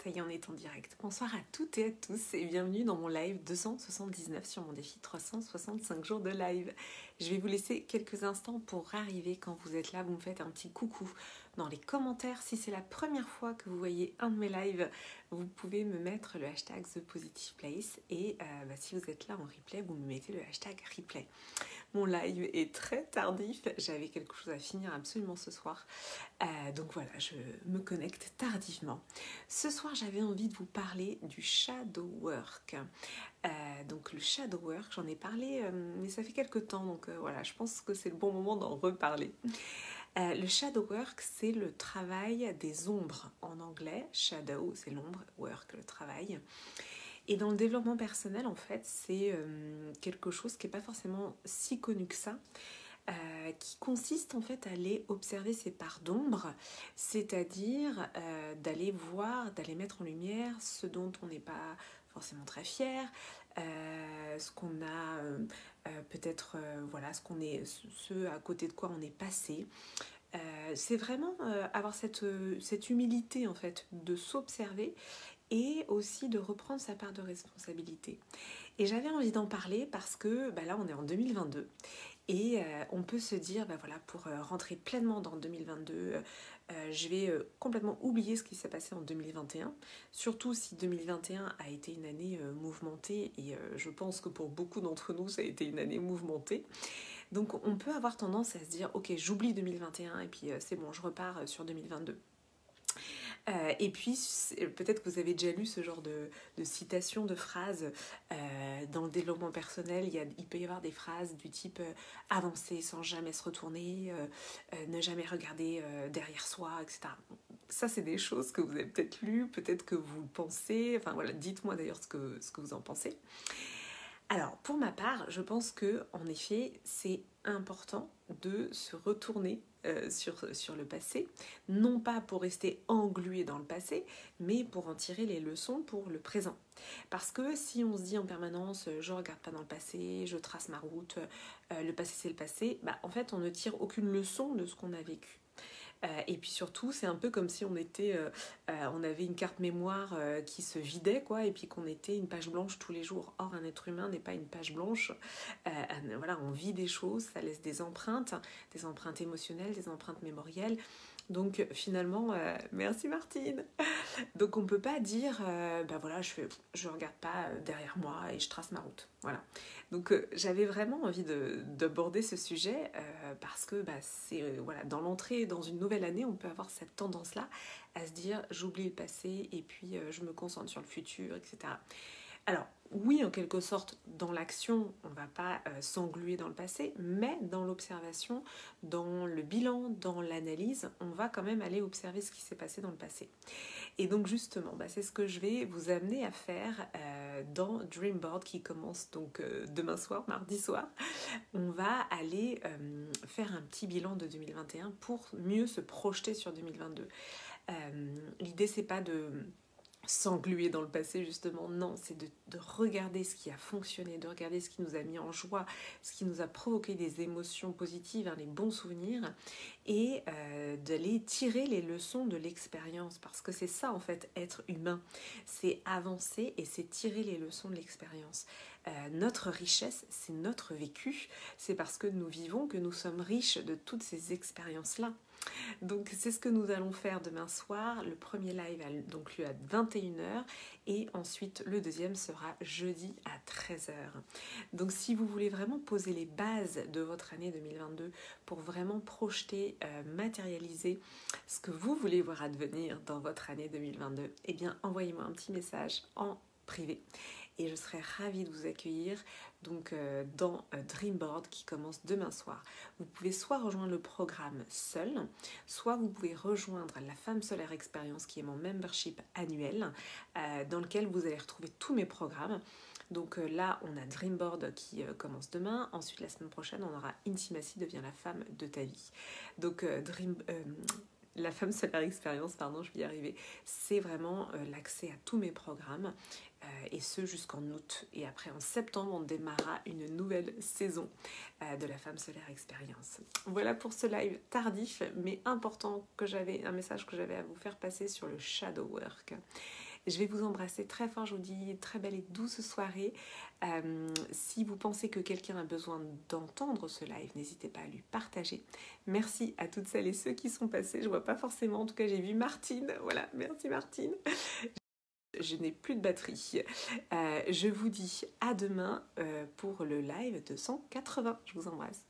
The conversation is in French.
Ça y est, on est en direct. Bonsoir à toutes et à tous et bienvenue dans mon live 279 sur mon défi 365 jours de live. Je vais vous laisser quelques instants pour arriver. Quand vous êtes là, vous me faites un petit coucou dans les commentaires. Si c'est la première fois que vous voyez un de mes lives, vous pouvez me mettre le hashtag ThePositivePlace et si vous êtes là en replay, vous me mettez le hashtag replay. Mon live est très tardif, j'avais quelque chose à finir absolument ce soir, donc voilà, je me connecte tardivement. Ce soir, j'avais envie de vous parler du shadow work. Donc le shadow work, j'en ai parlé, mais ça fait quelques temps, donc voilà, je pense que c'est le bon moment d'en reparler. Le shadow work, c'est le travail des ombres en anglais. Shadow, c'est l'ombre, work, le travail. Et dans le développement personnel, en fait, c'est quelque chose qui n'est pas forcément si connu que ça, qui consiste en fait à aller observer ces parts d'ombre, c'est-à-dire d'aller voir, d'aller mettre en lumière ce dont on n'est pas forcément très fier, ce qu'on a peut-être, voilà, ce à côté de quoi on est passé. C'est vraiment avoir cette humilité en fait de s'observer et aussi de reprendre sa part de responsabilité. Et j'avais envie d'en parler parce que là on est en 2022 et on peut se dire voilà, pour rentrer pleinement dans 2022, je vais complètement oublier ce qui s'est passé en 2021, surtout si 2021 a été une année mouvementée et je pense que pour beaucoup d'entre nous ça a été une année mouvementée. Donc on peut avoir tendance à se dire ok, j'oublie 2021 et puis c'est bon, je repars sur 2022. Et puis peut-être que vous avez déjà lu ce genre de citations, de phrases dans le développement personnel. Il peut y avoir des phrases du type avancer sans jamais se retourner, ne jamais regarder derrière soi, etc. Ça, c'est des choses que vous avez peut-être lues, peut-être que vous le pensez. Enfin voilà, dites-moi d'ailleurs ce que vous en pensez. Alors, pour ma part, je pense que en effet, c'est important de se retourner sur le passé, non pas pour rester englué dans le passé, mais pour en tirer les leçons pour le présent. Parce que si on se dit en permanence je regarde pas dans le passé, je trace ma route, le passé c'est le passé, en fait on ne tire aucune leçon de ce qu'on a vécu. Et puis surtout, c'est un peu comme si on avait une carte mémoire qui se vidait, quoi, et puis qu'on était une page blanche tous les jours. Or, un être humain n'est pas une page blanche. Voilà, on vit des choses, ça laisse des empreintes émotionnelles, des empreintes mémorielles. Donc finalement, merci Martine. Donc on peut pas dire, voilà, je regarde pas derrière moi et je trace ma route. Voilà. Donc j'avais vraiment envie d'aborder ce sujet parce que c'est voilà, dans l'entrée dans une nouvelle année, on peut avoir cette tendance-là à se dire j'oublie le passé et puis je me concentre sur le futur, etc. Alors oui, en quelque sorte, dans l'action, on ne va pas s'engluer dans le passé, mais dans l'observation, dans le bilan, dans l'analyse, on va quand même aller observer ce qui s'est passé dans le passé. Et donc justement, c'est ce que je vais vous amener à faire dans Dreamboard qui commence donc demain soir, mardi soir. On va aller faire un petit bilan de 2021 pour mieux se projeter sur 2022. L'idée, c'est pas de s'engluer dans le passé justement, non, c'est de regarder ce qui a fonctionné, de regarder ce qui nous a mis en joie, ce qui nous a provoqué des émotions positives, les bons souvenirs, et d'aller tirer les leçons de l'expérience, parce que c'est ça en fait, être humain, c'est avancer et c'est tirer les leçons de l'expérience. Notre richesse, c'est notre vécu, c'est parce que nous vivons que nous sommes riches de toutes ces expériences-là. Donc c'est ce que nous allons faire demain soir. Le premier live a donc lieu à 21h et ensuite le deuxième sera jeudi à 13h. Donc si vous voulez vraiment poser les bases de votre année 2022 pour vraiment projeter, matérialiser ce que vous voulez voir advenir dans votre année 2022, eh bien envoyez-moi un petit message en privé. Et je serai ravie de vous accueillir donc dans Dreamboard qui commence demain soir. Vous pouvez soit rejoindre le programme seul, soit vous pouvez rejoindre la Femme Solaire Experience qui est mon membership annuel dans lequel vous allez retrouver tous mes programmes. Donc là, on a Dreamboard qui commence demain. Ensuite, la semaine prochaine, on aura Intimacy devient la femme de ta vie. Donc la Femme Solaire Experience, je vais y arriver, c'est vraiment l'accès à tous mes programmes et ce jusqu'en août. Et après, en septembre, on démarrera une nouvelle saison de la Femme Solaire Experience. Voilà pour ce live tardif, mais important, un message que j'avais à vous faire passer sur le shadow work. Je vais vous embrasser très fort, je vous dis très belle et douce soirée. Si vous pensez que quelqu'un a besoin d'entendre ce live, n'hésitez pas à lui partager. Merci à toutes celles et ceux qui sont passés. Je vois pas forcément, en tout cas j'ai vu Martine. Voilà, merci Martine. Je n'ai plus de batterie. Je vous dis à demain pour le live 280. Je vous embrasse.